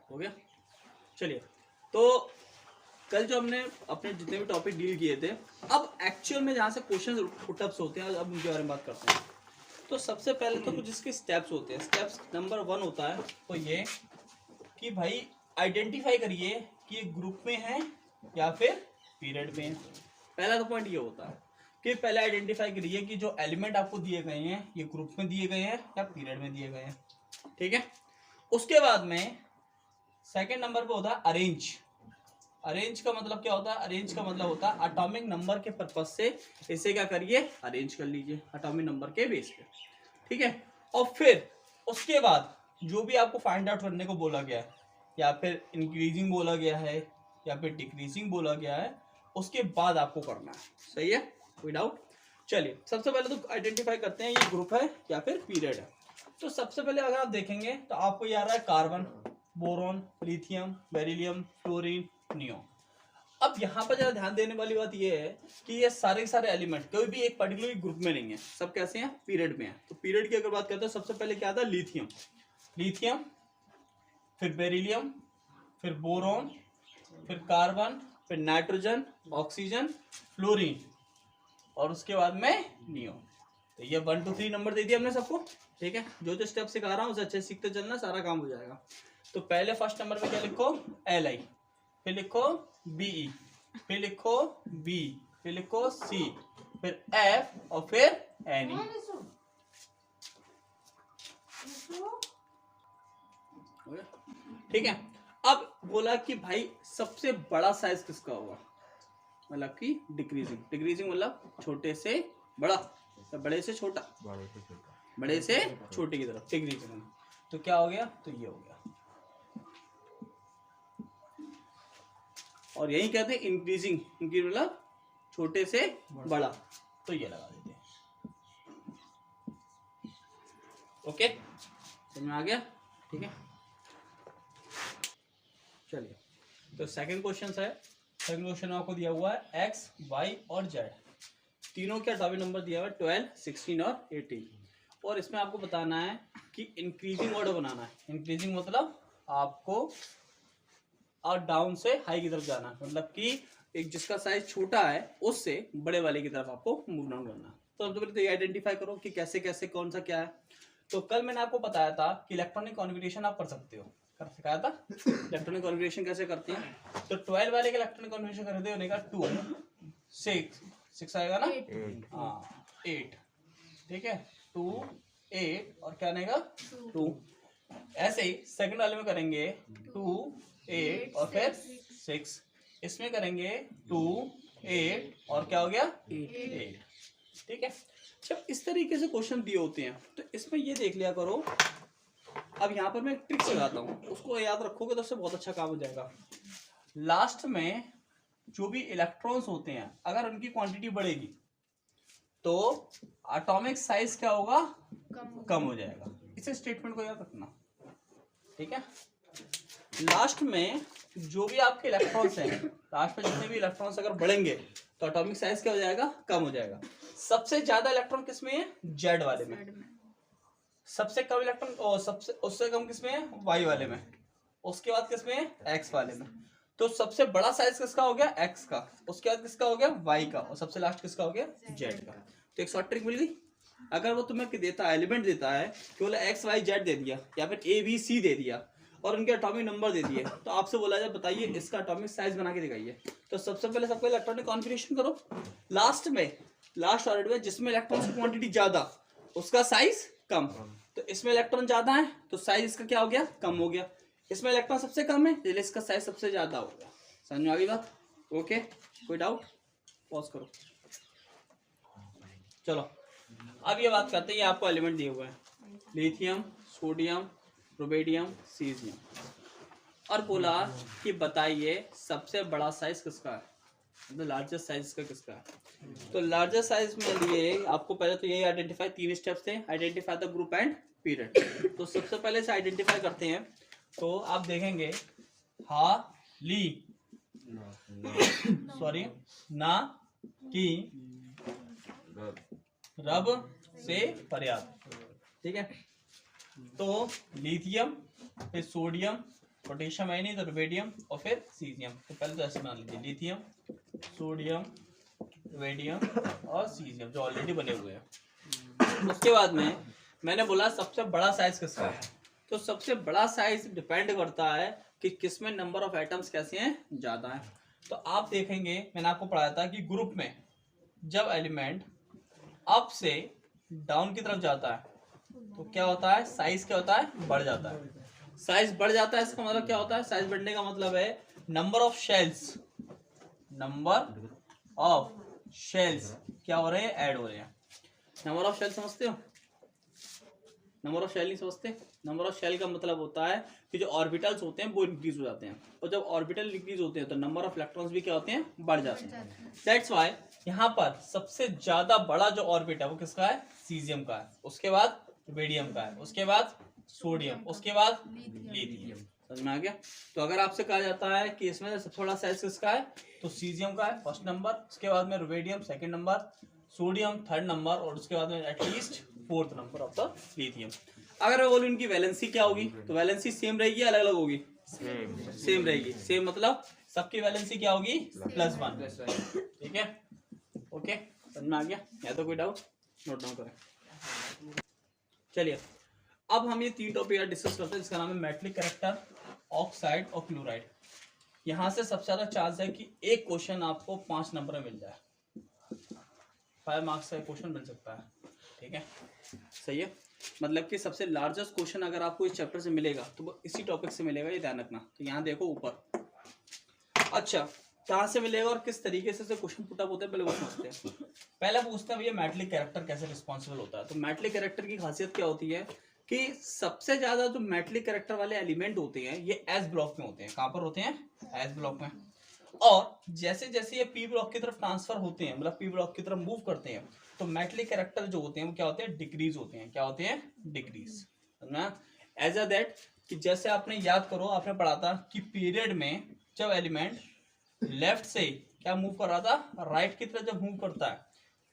हो गया। चलिए, तो कल जो हमने अपने जितने भी टॉपिक डील किए थे, अब एक्चुअल में जहाँ से क्वेश्चन पुटअप्स होते हैं, अब उनके बारे में बात करते हैं। तो सबसे पहले तो कुछ इसके स्टेप्स होते हैं। स्टेप्स नंबर 1 होता है तो ये कि भाई आइडेंटिफाई करिए कि ये ग्रुप में है या फिर पीरियड में है। पहला तो पॉइंट ये होता है कि पहले आइडेंटिफाई करिए कि जो एलिमेंट आपको दिए गए हैं ये ग्रुप में दिए गए हैं या पीरियड में दिए गए हैं। ठीक है, उसके बाद में सेकंड नंबर पे होता है अरेंज। अरेंज का मतलब क्या होता है? अरेंज का मतलब होता है एटॉमिक नंबर के पर्पज से इसे क्या करिए, अरेंज कर लीजिए एटॉमिक नंबर के बेस पे। ठीक है, और फिर उसके बाद जो भी आपको फाइंड आउट करने को बोला गया है, या फिर इंक्रीजिंग बोला गया है या फिर डिक्रीजिंग बोला गया है, उसके बाद आपको करना है। सही है, कोई डाउट? चलिए, सबसे पहले तो आइडेंटिफाई करते हैं ये ग्रुप है या फिर पीरियड है। तो सबसे पहले अगर आप देखेंगे तो आपको ये आ रहा है carbon, boron, lithium, beryllium, fluorine, neon. अब यहाँ पर जरा ध्यान देने वाली बात ये है कि ये सारे सारे एलिमेंट कोई भी एक पर्टिकुलर ग्रुप में नहीं है, सब कैसे हैं? पीरियड में है। तो पीरियड की अगर बात करते हैं, सबसे पहले क्या था? लिथियम। लिथियम, फिर बेरिलियम, फिर बोरॉन, फिर कार्बन, फिर नाइट्रोजन, ऑक्सीजन, फ्लोरीन, और उसके बाद में नियोन। तो ये 1 2 3 नंबर दे दिया हमने सबको। ठीक है, जो जो स्टेप सिखा रहा हूँ उसे अच्छे सीखते चलना, सारा काम हो जाएगा। तो पहले फर्स्ट नंबर पे क्या लिखो? Li, फिर लिखो Be, फिर लिखो B, फिर लिखो C, फिर F और फिर Ne। ठीक है, अब बोला कि भाई सबसे बड़ा साइज किसका होगा, मतलब कि डिक्रीजिंग। डिक्रीजिंग मतलब छोटे से बड़ा या बड़े से छोटा, बड़े से छोटे की तरफ डिक्रीजिंग। तो क्या हो गया? तो ये हो गया। और यही कहते हैं इंक्रीजिंग। इंक्रीज मतलब छोटे से बड़ा, तो ये लगा देते हैं। ओके, समझ में आ गया? ठीक है, चलिए, तो सेकंड क्वेश्चन है। सेकंड क्वेश्चन आपको दिया हुआ है एक्स, वाई और जेड, तीनों के एटॉमिक नंबर दिया हुआ है 12, 16 और 18। और इसमें आपको बताना है कि इंक्रीजिंग ऑर्डर बनाना है। इंक्रीजिंग मतलब आपको और डाउन से हाई की तरफ जाना है, मतलब कि एक जिसका साइज छोटा है उससे बड़े वाले की तरफ आपको मूव डाउन करना है। तो सबसे पहले तो ये आइडेंटिफाई करो कि कैसे कैसे कौन सा क्या है। तो कल मैंने आपको बताया था कि इलेक्ट्रॉनिक कॉन्फ़िगरेशन आप कर सकते हो, कर सिखाया था इलेक्ट्रॉनिक कॉन्फ़िगरेशन कैसे करते हैं। तो 12 वाले का इलेक्ट्रॉनिक कॉन्फ़िगरेशन करते होने का 2 6 आएगा ना, हाँ 8। ठीक है, 2 8 और क्या आएगा 2। ऐसे ही सेकंड वाले में करेंगे 2 8 और फिर 6। इसमें करेंगे 2 8 और क्या हो गया 8। ठीक है, जब इस तरीके से क्वेश्चन दिए होते हैं तो इसमें ये देख लिया करो। अब यहाँ पर मैं एक ट्रिक सिखाता हूँ, उसको याद रखोगे तो उससे बहुत अच्छा काम हो जाएगा। लास्ट में जो भी इलेक्ट्रॉन्स होते हैं अगर उनकी क्वांटिटी बढ़ेगी तो एटॉमिक साइज क्या होगा? कम हो जाएगा। इसे स्टेटमेंट को याद रखना। ठीक है, लास्ट में जो भी आपके इलेक्ट्रॉन्स हैं, लास्ट में जितने भी इलेक्ट्रॉन्स अगर बढ़ेंगे तो एटॉमिक साइज क्या हो जाएगा? कम हो जाएगा। सबसे ज्यादा इलेक्ट्रॉन किसमें है? जेड वाले में। सबसे कम इलेक्ट्रॉन और सबसे उससे कम किसमें है? वाई वाले में। उसके बाद किसमें है? एक्स वाले में। तो सबसे बड़ा साइज किसका हो गया? एक्स का। उसके बाद किसका हो गया? वाई का। और सबसे लास्ट किसका हो गया? जेड का। तो एक शॉर्ट ट्रिक मिल गई। अगर वो तुम्हें देता है, एलिमेंट देता है, केवल एक्स वाई जेड दे दिया या फिर ए बी सी दे दिया और उनके एटॉमिक नंबर दे दिए, तो आपसे बोला जाए बताइए इसका एटॉमिक साइज बना के दिखाइए। तो सबसे पहले सबको इलेक्ट्रॉनिक कॉन्फ़िगरेशन करो। लास्ट में, लास्ट ऑर्डर में जिसमें इलेक्ट्रॉन की क्वांटिटी ज्यादा उसका साइज कम। तो इसमें इलेक्ट्रॉन ज्यादा है तो साइज इसका क्या हो गया? कम हो गया। इसमें इलेक्ट्रॉन सबसे कम है इसलिए इसका साइज सबसे ज्यादा हो गया। समझ में आ गई बात? ओके, कोई डाउट? पॉज करो। चलो, अब ये बात करते हैं, ये आपको एलिमेंट दिए हुए हैं लिथियम, सोडियम, रुबिडियम, सीजियम, और बोला कि बताइए सबसे बड़ा साइज किसका है, मतलब लार्जेस्ट साइज का किसका है। तो लार्जेस्ट साइज में लिए आपको पहले तो यही आइडेंटिफाई, 3 स्टेप्स थे। Identify the group and period. तो सबसे पहले से आइडेंटिफाई करते हैं। तो आप देखेंगे हा ली सॉरी ना की रब से पर्याप्त। ठीक है, तो लिथियम, फिर सोडियम, पोटेशियम है नहीं तो रुबिडियम और फिर सीजियम। तो पहले तो ऐसे बना लीजिए, लिथियम, सोडियम, रुबिडियम और सीजियम जो ऑलरेडी बने हुए हैं। उसके बाद में मैंने बोला सबसे बड़ा साइज किसका है, तो सबसे बड़ा साइज डिपेंड करता है कि किसमें नंबर ऑफ एटम्स कैसे हैं, ज्यादा है। तो आप देखेंगे मैंने आपको पढ़ाया था कि ग्रुप में जब एलिमेंट अप से डाउन की तरफ जाता है तो क्या होता है, साइज क्या होता है, बढ़ जाता है। साइज बढ़ जाता है इसका मतलब क्या होता है, साइज बढ़ने का मतलब है number of shells, number of shells क्या हो रहे हैं, ऐड हो रहे हैं। नंबर ऑफ शेल समझते हो, नंबर ऑफ शेल नहीं समझते। नंबर ऑफ शेल का मतलब होता है कि जो ऑर्बिटल्स होते हैं वो इंक्रीज हो जाते हैं, और जब ऑर्बिटल इंक्रीज होते हैं तो नंबर ऑफ इलेक्ट्रॉन्स भी क्या होते हैं, बढ़ जाते हैं। दैट्स व्हाई यहाँ पर सबसे ज्यादा बड़ा जो ऑर्बिट है वो किसका है, सीजियम का है, उसके बाद रुबिडियम का है, उसके बाद सोडियम, उसके बाद लिथियम। समझ में आ गया। तो अगर आपसे कहा जाता है कि इसमें से सबसे बड़ा साइज किसका है, तो सीजियम का है फर्स्ट नंबर, उसके बाद में rubidium second number, sodium third number, और उसके बाद में at least fourth number of the lithium. अगर मैं बोलूं इनकी वैलेंसी क्या होगी, तो वैलेंसी सेम रहेगी, अलग अलग होगी, सेम रहेगी। सेम मतलब सबकी वैलेंसी क्या होगी, +1। ठीक है, ओके, समझ में आ गया। या तो कोई डाउट, नोट डाउन करें। चलिए अब हम ये 3 टॉपिक डिस्कस करते हैं जिसका नाम है मेटलिक कैरेक्टर, ऑक्साइड और क्लोराइड। यहाँ से सबसे ज्यादा चांस है कि एक क्वेश्चन आपको 5 नंबर में मिल जाए, 5 मार्क्स का क्वेश्चन मिल सकता है। ठीक है, सही है। मतलब कि सबसे लार्जेस्ट क्वेश्चन अगर आपको इस चैप्टर से मिलेगा तो वो इसी टॉपिक से मिलेगा, ये ध्यान रखना। तो यहाँ देखो ऊपर, अच्छा कहाँ से मिलेगा और किस तरीके से क्वेश्चन पुट अप होते हैं पहले वो समझते हैं। पहले पूछते हैं भैया मेटलिक कैरेक्टर कैसे रिस्पॉन्सिबल होता है। तो मेटलिक कैरेक्टर की खासियत क्या होती है कि सबसे ज्यादा जो मेटलिक कैरेक्टर वाले एलिमेंट होते हैं ये एस ब्लॉक में होते हैं। कहाँ पर होते हैं, एस ब्लॉक में। और जैसे जैसे ये पी ब्लॉक की तरफ ट्रांसफर होते हैं, मतलब पी ब्लॉक की तरफ मूव करते हैं, तो मेटलिक कैरेक्टर जो होते हैं वो क्या होते हैं, डिक्रीज होते हैं। क्या होते हैं, डिक्रीज। एज अ दैट कि जैसे आपने याद करो, आपने पढ़ा था कि पीरियड में जब एलिमेंट लेफ्ट से क्या मूव कर रहा था, राइट की तरफ जब मूव करता है,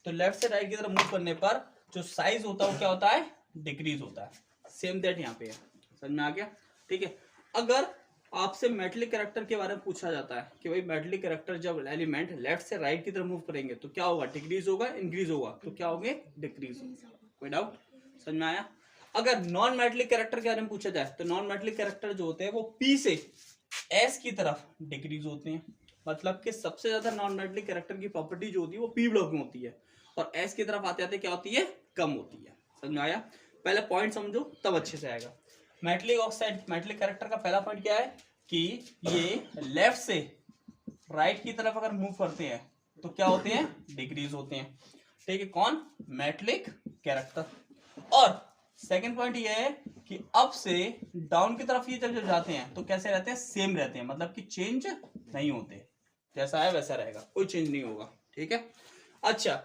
तो लेफ्ट से राइट की तरफ मूव करने पर जो साइज होता है वो क्या होता है, डिक्रीज होता है। सेम दैट यहाँ पे है, समझ में आ गया। ठीक है, अगर आपसे मेटलिक कैरेक्टर के बारे में पूछा जाता है कि भाई मेटलिक कैरेक्टर जब एलिमेंट लेफ्ट से राइट की तरफ मूव करेंगे तो क्या होगा, डिक्रीज होगा, इंक्रीज होगा, तो क्या होंगे, डिक्रीज। कोई डाउट, समझ में आया। अगर नॉन मेटलिक कैरेक्टर के बारे में पूछा जाए तो नॉन मेटलिक कैरेक्टर जो होते हैं वो पी से एस की तरफ डिक्रीज होते हैं। मतलब कि सबसे ज्यादा नॉन मेटलिक कैरेक्टर की प्रॉपर्टी जो होती है वो पी ब्लॉक में होती है, और एस की तरफ आते आते क्या होती है, कम होती है। समझ में आया। पहले पॉइंट समझो तब अच्छे से आएगा। मेटलिक ऑक्साइड, मेटलिक कैरेक्टर का पहला पॉइंट क्या है कि ये लेफ्ट से राइट की तरफ अगर मूव करते हैं तो क्या होते हैं, डिक्रीज होते हैं। ठीक है, कौन, मेटलिक कैरेक्टर। और सेकंड पॉइंट ये है कि अप से डाउन की तरफ ये जब जाते हैं तो कैसे रहते हैं, सेम रहते हैं, मतलब कि चेंज नहीं होते, जैसा है वैसा रहेगा, कोई चेंज नहीं होगा। ठीक है, अच्छा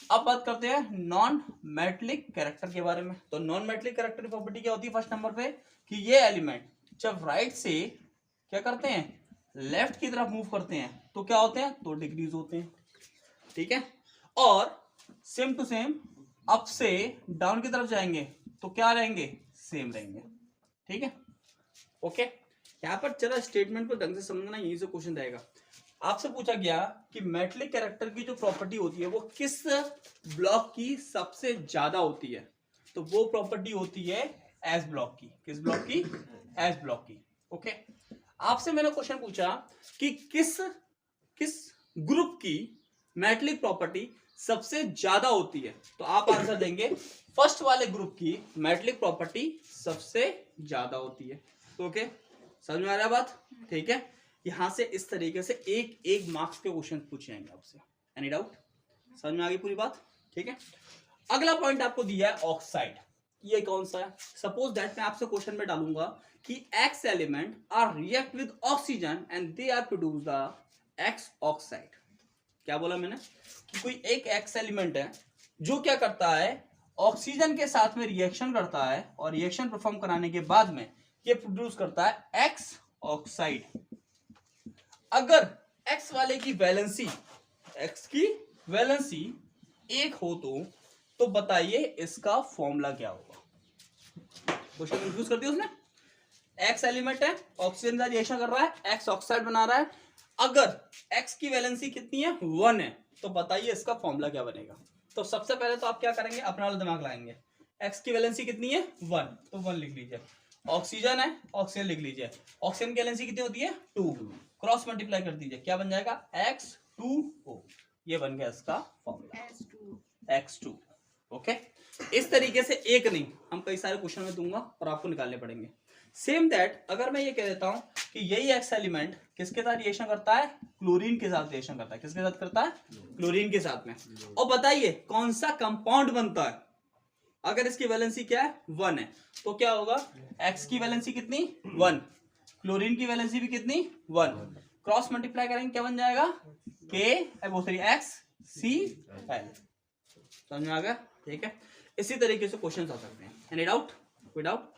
अब बात करते हैं नॉन मेटलिक कैरेक्टर के बारे में। तो नॉन मेटलिक कैरेक्टर की प्रॉपर्टी क्या होती है, फर्स्ट नंबर पे कि ये एलिमेंट जब राइट से क्या करते हैं, लेफ्ट की तरफ मूव करते हैं तो क्या होते हैं, तो डिक्रीज होते हैं। ठीक है, और सेम टू सेम अप से डाउन की तरफ जाएंगे तो क्या रहेंगे, सेम रहेंगे। ठीक है, ओके। यहाँ पर जरा स्टेटमेंट को ढंग से समझना, यहीं से क्वेश्चन रहेगा। आपसे पूछा गया कि मेटलिक कैरेक्टर की जो प्रॉपर्टी होती है वो किस ब्लॉक की सबसे ज्यादा होती है, तो वो प्रॉपर्टी होती है एस ब्लॉक की। किस ब्लॉक की, एस ब्लॉक की। ओके, आपसे मैंने क्वेश्चन पूछा कि किस किस ग्रुप की मेटलिक प्रॉपर्टी सबसे ज्यादा होती है, तो आप आंसर देंगे फर्स्ट वाले ग्रुप की मेटलिक प्रॉपर्टी सबसे ज्यादा होती है। ओके, समझ में आ रहा है बात। ठीक है, यहां से इस तरीके से एक एक मार्क्स के क्वेश्चन पूछे जाएंगे आपसे। एनी डाउट, समझ में आ गई पूरी बात। ठीक है, अगला पॉइंट आपको दिया है ऑक्साइड। ये कौन सा है, सपोज दैट मैं आपसे क्वेश्चन में डालूंगा कि X element are react with oxygen and they are produce the X oxide. क्या बोला मैंने कि कोई एक एक्स एलिमेंट है जो क्या करता है, ऑक्सीजन के साथ में रिएक्शन करता है, और रिएक्शन परफॉर्म कराने के बाद में ये प्रोड्यूस करता है एक्स ऑक्साइड। अगर एक्स वाले की वैलेंसी, एक्स की वैलेंसी 1 हो तो बताइए इसका फॉर्मूला क्या होगा। क्वेश्चन कंफ्यूज कर दिया उसने। एक्स एलिमेंट है, ऑक्सीजन का रिएक्शन कर रहा है, एक्स ऑक्साइड बना रहा है। अगर एक्स की वैलेंसी कितनी है 1 है तो बताइए इसका फॉर्मूला क्या बनेगा। तो सबसे पहले तो आप क्या करेंगे, अपना वाला दिमाग लगाएंगे। एक्स की वैलेंसी कितनी है 1, तो 1 लिख लीजिए। ऑक्सीजन है, ऑक्सीजन लिख लीजिए। ऑक्सीजन की वैलेंसी कितनी होती है 2, क्रॉस मल्टीप्लाई कर दीजिए, क्या बन जाएगा X2O। ये बन गया इसका फॉर्मूला X2। ओके, इस तरीके से एक नहीं, हम कई सारे क्वेश्चन में दूंगा और आपको निकालने पड़ेंगे। सेम दैट अगर मैं ये कह देता हूं कि यही एक्स एलिमेंट किसके साथ रिएक्शन करता है, क्लोरीन के साथ रिएक्शन करता है। किसके साथ करता है, क्लोरीन के साथ में। और बताइए कौन सा कंपाउंड बनता है। अगर इसकी वैलेंसी क्या है 1 है तो क्या होगा, एक्स की वैलेंसी कितनी 1, क्लोरीन की वैलेंसी भी कितनी 1, क्रॉस मल्टीप्लाई करेंगे क्या बन जाएगा KX2Cl। समझ में आ गया, ठीक है। इसी तरीके से क्वेश्चन आ सकते हैं। एनी डाउट, कोई डाउट?